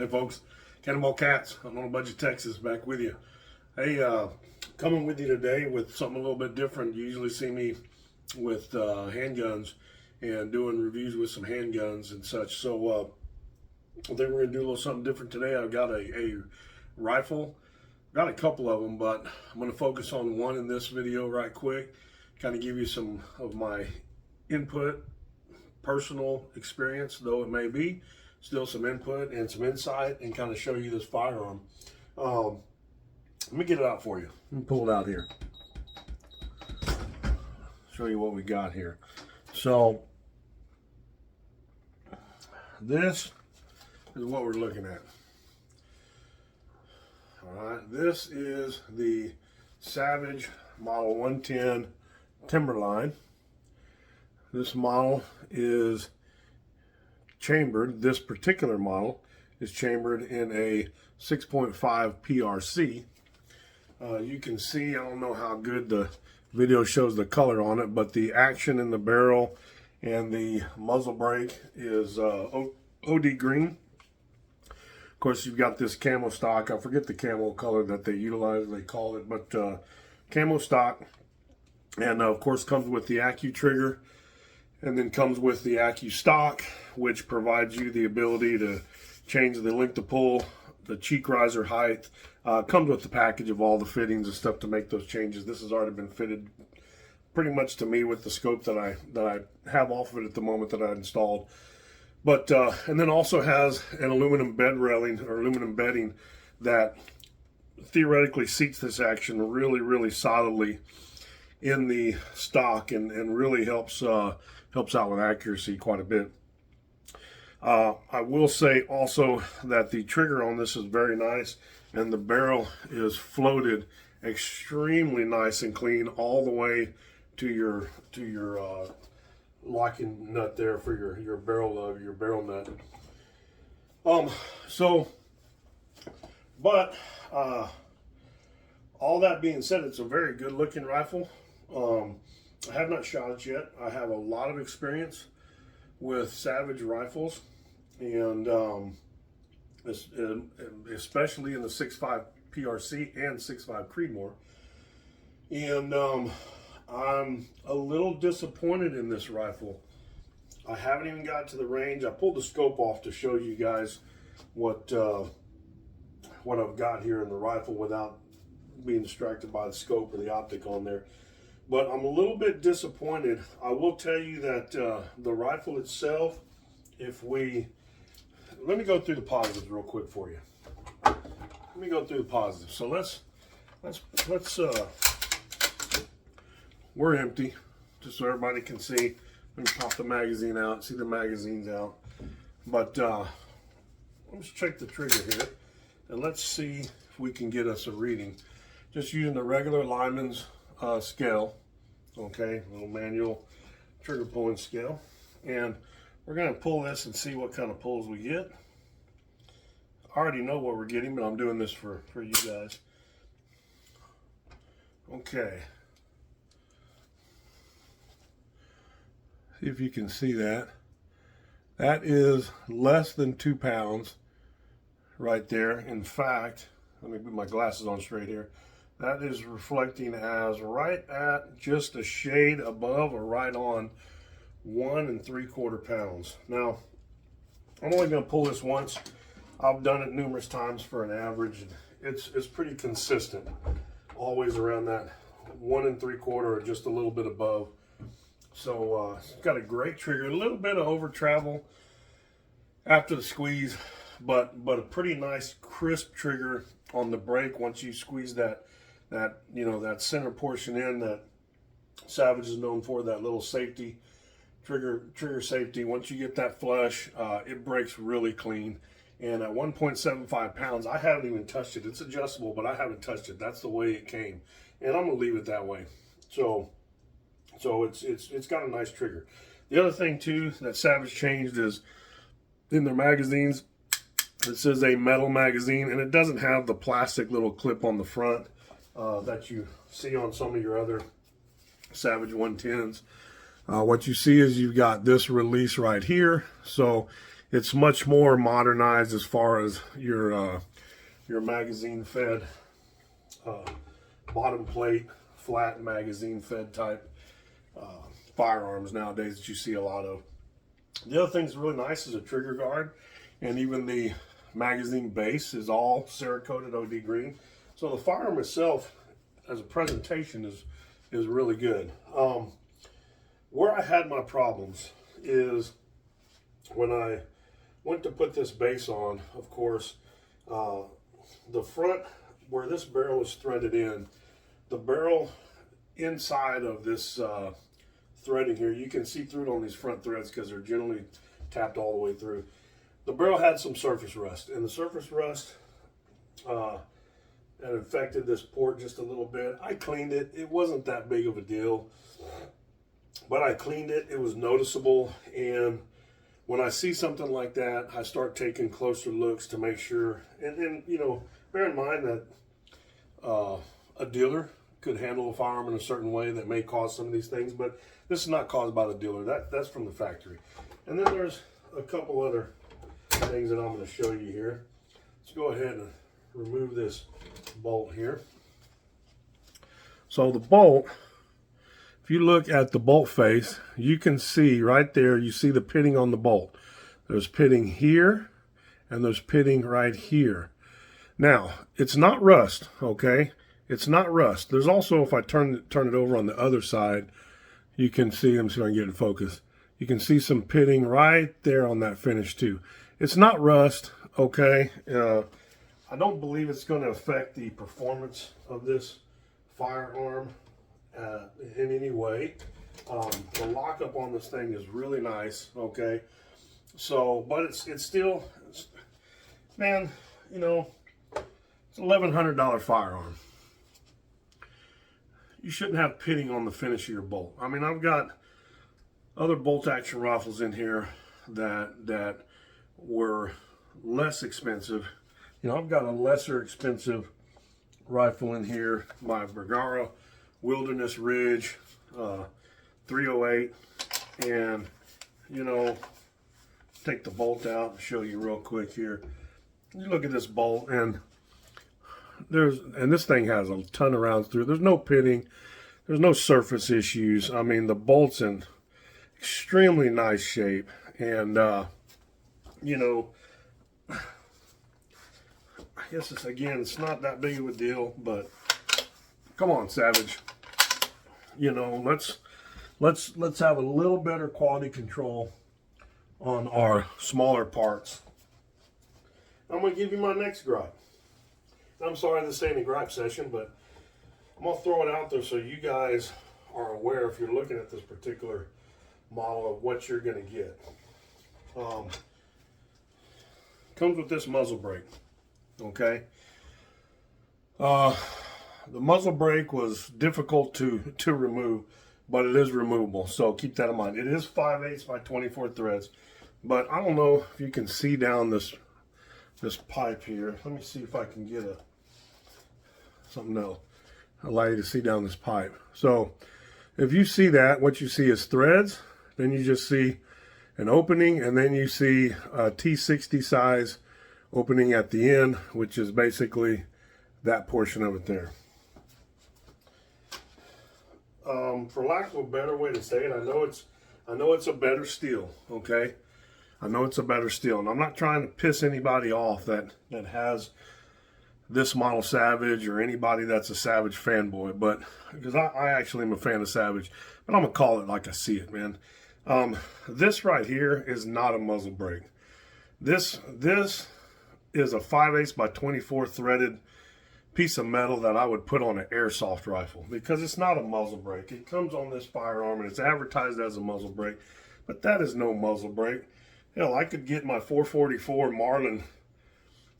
Hey folks, Cannonball Cats, I'm on a budget Texas, back with you. Hey, coming with you today with something a little bit different. You usually see me with handguns and doing reviews with some handguns and such. So I think we're going to do a little something different today. I've got a rifle, got a couple of them, but I'm going to focus on one in this video right quick, kind of give you some of my input, personal experience, though it may be. Still some input and some insight, and kind of show you this firearm. Let me get it out for you. Let me pull it out here. Show you what we got here. So this is what we're looking at. All right, this is the Savage Model 110 Timberline. This model is chambered. This particular model is chambered in a 6.5 PRC. You can see, I don't know how good the video shows the color on it, but the action in the barrel and the muzzle brake is OD green. Of course, you've got this camo stock. I forget the camo color that they utilize, they call it, but camo stock. And of course comes with the Accu trigger, and then comes with the Accu stock, which provides you the ability to change the length of pull, the cheek riser height. Comes with the package of all the fittings and stuff to make those changes. This has already been fitted pretty much to me with the scope that I have off of it at the moment that I installed. But and then also has an aluminum bed railing or aluminum bedding that theoretically seats this action really solidly in the stock, and really helps out with accuracy quite a bit. I will say also that the trigger on this is very nice, and the barrel is floated extremely nice and clean all the way to your locking nut there for your barrel lug, your barrel nut. All that being said, it's a very good looking rifle. I have not shot it yet. I have a lot of experience with Savage rifles, and especially in the 6.5 PRC and 6.5 Creedmoor. And I'm a little disappointed in this rifle. I haven't even got to the range. I pulled the scope off to show you guys what I've got here in the rifle without being distracted by the scope or the optic on there. But I'm a little bit disappointed. I will tell you that the rifle itself, let me go through the positives real quick for you. Let me go through the positives. So let's we're empty, just so everybody can see. Let me pop the magazine out, see the magazine's out. But let's check the trigger here, and let's see if we can get us a reading. Just using the regular lineman's scale, okay, little manual trigger pulling scale, and we're going to pull this and see what kind of pulls we get. I already know what we're getting, but I'm doing this for you guys. Okay, see if you can see that. That is less than 2 pounds right there. In fact, let me put my glasses on straight here. That is reflecting as right at just a shade above or right on 1 3/4 pounds. Now, I'm only going to pull this once. I've done it numerous times for an average. It's pretty consistent, always around that 1 3/4 or just a little bit above. So it's got a great trigger, a little bit of over travel after the squeeze, but a pretty nice crisp trigger on the brake once you squeeze that center portion in that Savage is known for, that little safety trigger safety. Once you get that flush, it breaks really clean. And at 1.75 pounds, I haven't even touched it. It's adjustable, but I haven't touched it. That's the way it came, and I'm gonna leave it that way. So it's got a nice trigger. The other thing too that Savage changed is in their magazines, it says a metal magazine, and it doesn't have the plastic little clip on the front that you see on some of your other Savage 110s. What you see is you've got this release right here. So It's much more modernized as far as your magazine fed bottom plate, flat magazine fed type firearms nowadays that you see a lot of. The other thing that's really nice is a trigger guard, and even the magazine base is all Cerakoted OD green. So the firearm itself, as a presentation, is really good. Where I had my problems is when I went to put this base on. Of course, the front where this barrel is threaded in, the barrel inside of this threading here, you can see through it on these front threads because they're generally tapped all the way through. The barrel had some surface rust, and the surface rust had infected this port just a little bit. I cleaned it. It wasn't that big of a deal, but I cleaned it. It was noticeable, and when I see something like that, I start taking closer looks to make sure. And you know, bear in mind that a dealer could handle a firearm in a certain way that may cause some of these things, but this is not caused by the dealer. That's from the factory. And then there's a couple other things that I'm going to show you here. Let's go ahead and remove this bolt here. So the bolt, if you look at the bolt face, you can see right there, you see the pitting on the bolt. There's pitting here, and there's pitting right here. Now, it's not rust, okay? It's not rust. There's also, if I turn it over on the other side, you can see, let me see if I can get it in focus. You can see some pitting right there on that finish too. It's not rust, okay? I don't believe it's going to affect the performance of this firearm in any way. The lockup on this thing is really nice, okay? So, but it's still, man, you know, it's an $1,100 firearm. You shouldn't have pitting on the finish of your bolt. I mean, I've got other bolt action rifles in here that were less expensive. You know, I've got a lesser expensive rifle in here, my Bergara Wilderness Ridge 308, and you know, take the bolt out and show you real quick here. You look at this bolt, and this thing has a ton of rounds through. There's no pitting, there's no surface issues. I mean, the bolt's in extremely nice shape, and you know, I guess it's not that big of a deal, but come on, Savage. You know, let's have a little better quality control on our smaller parts. I'm gonna give you my next gripe. I'm sorry this ain't a gripe session, but I'm gonna throw it out there so you guys are aware if you're looking at this particular model of what you're gonna get. Comes with this muzzle brake, okay? The muzzle brake was difficult to remove, but it is removable, so keep that in mind. It is 5/8 by 24 threads, but I don't know if you can see down this pipe here. Let me see if I can get something that'll allow you to see down this pipe. So if you see that, what you see is threads, then you just see an opening, and then you see a T60 size opening at the end, which is basically that portion of it there. For lack of a better way to say it, I know it's a better steel, okay? I know it's a better steel, and I'm not trying to piss anybody off that has this model Savage, or anybody that's a Savage fanboy, but because I actually am a fan of Savage, but I'm gonna call it like I see it, man. This right here is not a muzzle brake. This is a 5/8 by 24 threaded piece of metal that I would put on an airsoft rifle, because it's not a muzzle brake. It comes on this firearm and it's advertised as a muzzle brake, but that is no muzzle brake. Hell, I could get my 444 Marlin.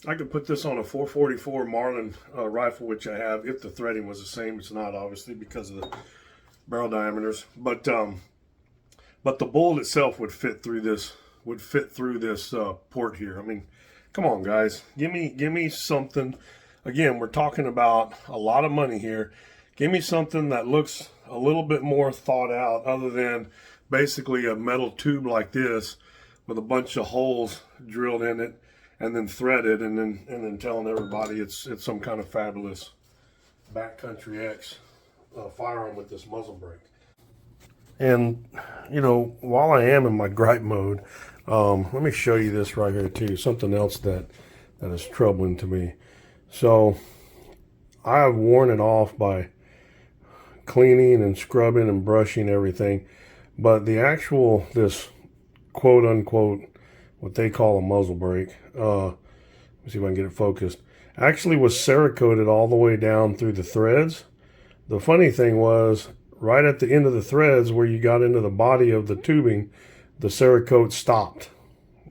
I could put this on a 444 Marlin rifle, which I have, if the threading was the same. It's not, obviously, because of the barrel diameters. But the bullet itself would fit through this. Port here. I mean, come on, guys. Give me something. Again, we're talking about a lot of money here. Give me something that looks a little bit more thought out, other than basically a metal tube like this with a bunch of holes drilled in it and then threaded, and then telling everybody it's some kind of fabulous backcountry X firearm with this muzzle brake. And you know, while I am in my gripe mode, let me show you this right here too. Something else that is troubling to me. So I have worn it off by cleaning and scrubbing and brushing everything, but the actual, this quote unquote, what they call a muzzle brake, let me see if I can get it focused, actually was Cerakoted all the way down through the threads. The funny thing was, right at the end of the threads where you got into the body of the tubing, the Cerakote stopped.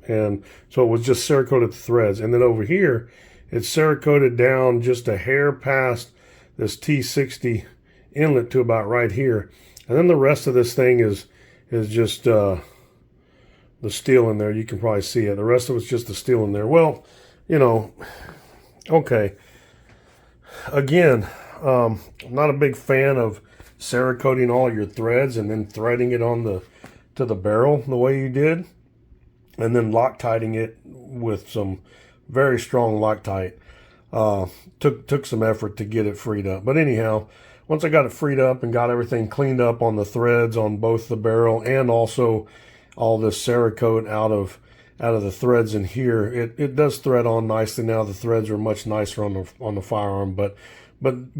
And so it was just Cerakoted the threads. And then over here, it's Cerakoted down just a hair past this T60 inlet to about right here. And then the rest of this thing is just the steel in there. You can probably see it. The rest of it's just the steel in there. Well, you know, okay. Again, I'm not a big fan of Cerakoting all your threads and then threading it on to the barrel the way you did, and then Loctiting it with some very strong Loctite. Took some effort to get it freed up. But anyhow, once I got it freed up and got everything cleaned up on the threads on both the barrel and also all this Cerakote out of the threads in here, it does thread on nicely now. The threads are much nicer on the firearm, but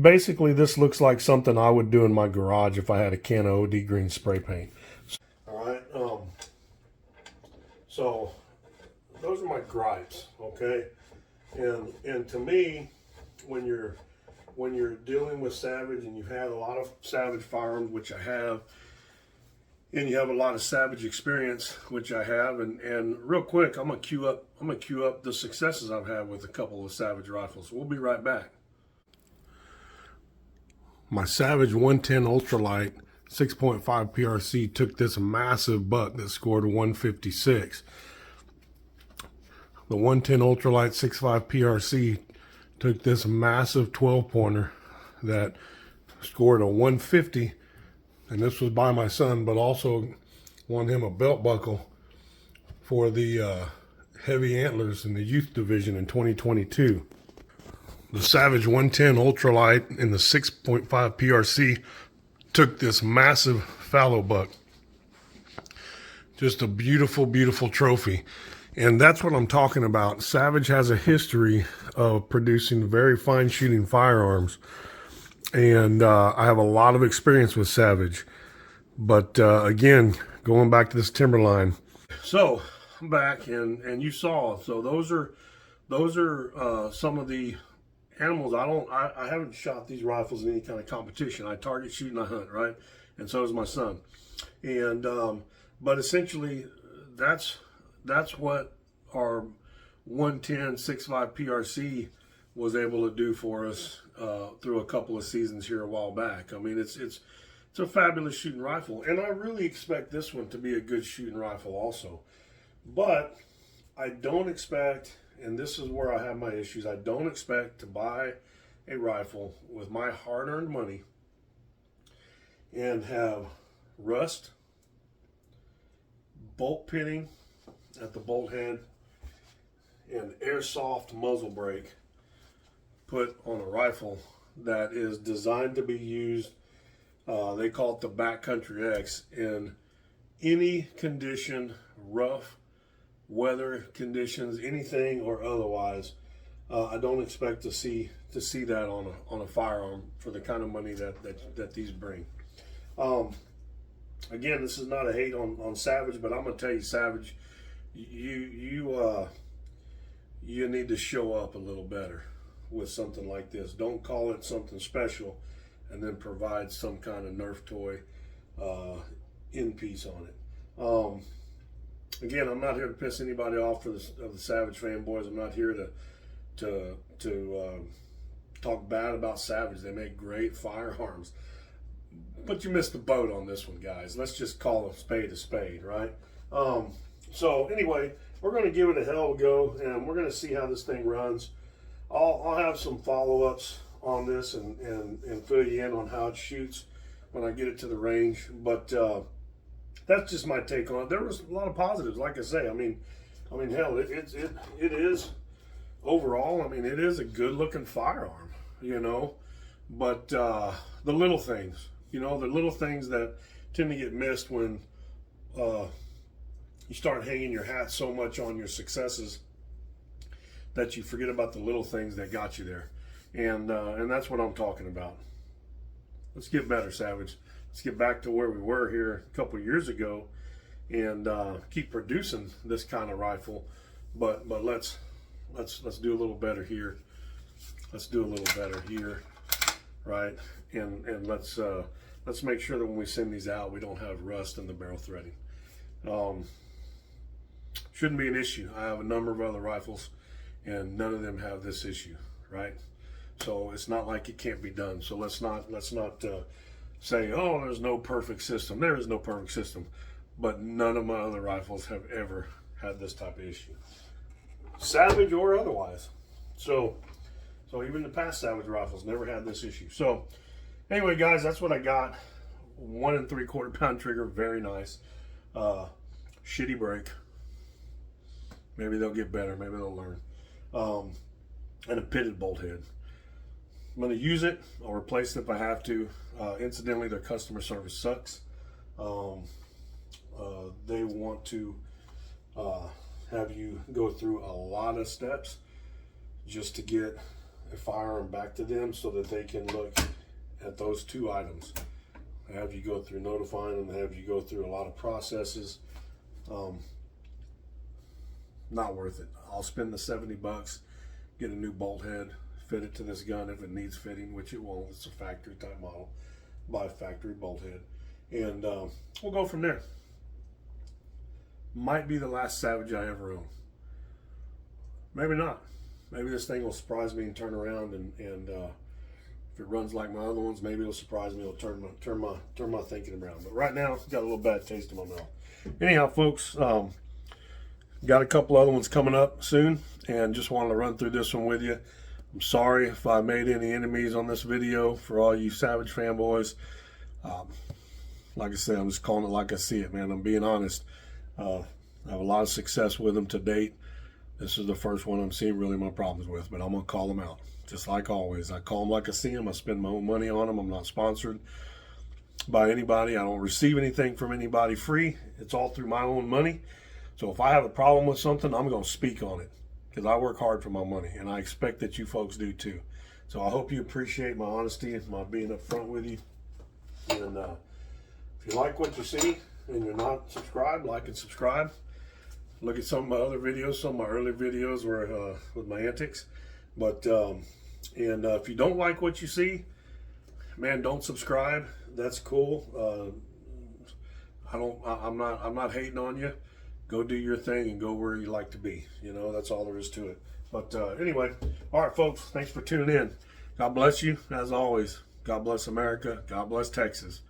basically this looks like something I would do in my garage if I had a can of OD green spray paint. All right, so those are my gripes, okay? And to me, when you're dealing with Savage and you've had a lot of Savage firearms, which I have, and you have a lot of Savage experience, which I have, and real quick, I'm gonna queue up the successes I've had with a couple of Savage rifles. We'll be right back. My Savage 110 Ultralight 6.5 PRC took this massive buck that scored 156. The 110 Ultralight 6.5 PRC took this massive 12-pointer that scored a 150, and this was by my son, but also won him a belt buckle for the heavy antlers in the youth division in 2022. The Savage 110 Ultralight in the 6.5 PRC took this massive fallow buck. Just a beautiful, beautiful trophy. And that's what I'm talking about. Savage has a history of producing very fine shooting firearms. And I have a lot of experience with Savage. But again, going back to this Timberline. So I'm back and you saw, so those are some of the animals. I haven't shot these rifles in any kind of competition. I target shoot and I hunt, right? And so does my son. And but essentially that's what our 110 6.5 PRC was able to do for us through a couple of seasons here a while back. I mean, it's a fabulous shooting rifle, and I really expect this one to be a good shooting rifle also. But I don't expect, and this is where I have my issues, I don't expect to buy a rifle with my hard-earned money and have rust, bolt pitting at the bolt head, and airsoft muzzle brake put on a rifle that is designed to be used, they call it the backcountry X, in any condition, rough weather conditions, anything or otherwise. I don't expect to see that on a firearm for the kind of money that these bring. Again, this is not a hate on Savage, but I'm gonna tell you, Savage, you need to show up a little better with something like this. Don't call it something special and then provide some kind of Nerf toy in piece on it. Again, I'm not here to piss anybody off of the Savage fanboys. I'm not here to talk bad about Savage. They make great firearms, but you missed the boat on this one, guys. Let's just call a spade, right? So anyway, we're going to give it a hell of a go, and we're going to see how this thing runs. I'll have some follow-ups on this and fill you in on how it shoots when I get it to the range. But that's just my take on it. There was a lot of positives, like I say. I mean, hell, it is overall. I mean, it is a good looking firearm, you know. But the little things, you know, the little things that tend to get missed when you start hanging your hat so much on your successes that you forget about the little things that got you there. And that's what I'm talking about. Let's get better, Savage. Let's get back to where we were here a couple years ago, and keep producing this kind of rifle. But let's do a little better here. Let's do a little better here, right? And let's make sure that when we send these out, we don't have rust in the barrel threading. Shouldn't be an issue. I have a number of other rifles, and none of them have this issue, right? So it's not like it can't be done. So let's not say, oh, there's no perfect system. There is no perfect system, but none of my other rifles have ever had this type of issue, Savage or otherwise. So even the past Savage rifles never had this issue. So anyway, guys, that's what I got. 1 3/4 pound trigger, very nice. Shitty break. Maybe they'll get better. Maybe they'll learn. And a pitted bolt head. I'm going to use it. I'll replace it if I have to. Incidentally, their customer service sucks. They want to have you go through a lot of steps just to get a firearm back to them so that they can look at those 2 items. Have you go through notifying them, have you go through a lot of processes. Not worth it. I'll spend the 70 bucks, get a new bolt head, fit it to this gun if it needs fitting, which it won't. It's a factory type model. Buy a factory bolt head, and we'll go from there. Might be the last Savage I ever own. Maybe not. Maybe this thing will surprise me and turn around, and if it runs like my other ones, maybe it'll surprise me. It'll turn my thinking around. But right now, it's got a little bad taste in my mouth. Anyhow, folks, got a couple other ones coming up soon, and just wanted to run through this one with you. I'm sorry if I made any enemies on this video for all you Savage fanboys. Like I said, I'm just calling it like I see it, man. I'm being honest. I have a lot of success with them to date. This is the first one I'm seeing really my problems with, but I'm going to call them out. Just like always. I call them like I see them. I spend my own money on them. I'm not sponsored by anybody. I don't receive anything from anybody free. It's all through my own money. So if I have a problem with something, I'm going to speak on it, because I work hard for my money, and I expect that you folks do too. So I hope you appreciate my honesty and my being up front with you. And if you like what you see and you're not subscribed, like and subscribe. Look at some of my other videos. Some of my early videos were with my antics. But if you don't like what you see, man, don't subscribe. That's cool. I'm not hating on you. Go do your thing and go where you like to be. You know, that's all there is to it. But anyway, all right, folks, thanks for tuning in. God bless you, as always. God bless America. God bless Texas.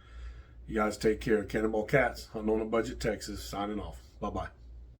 You guys take care. Cannonball Cats, Unknown Budget, Texas, signing off. Bye-bye.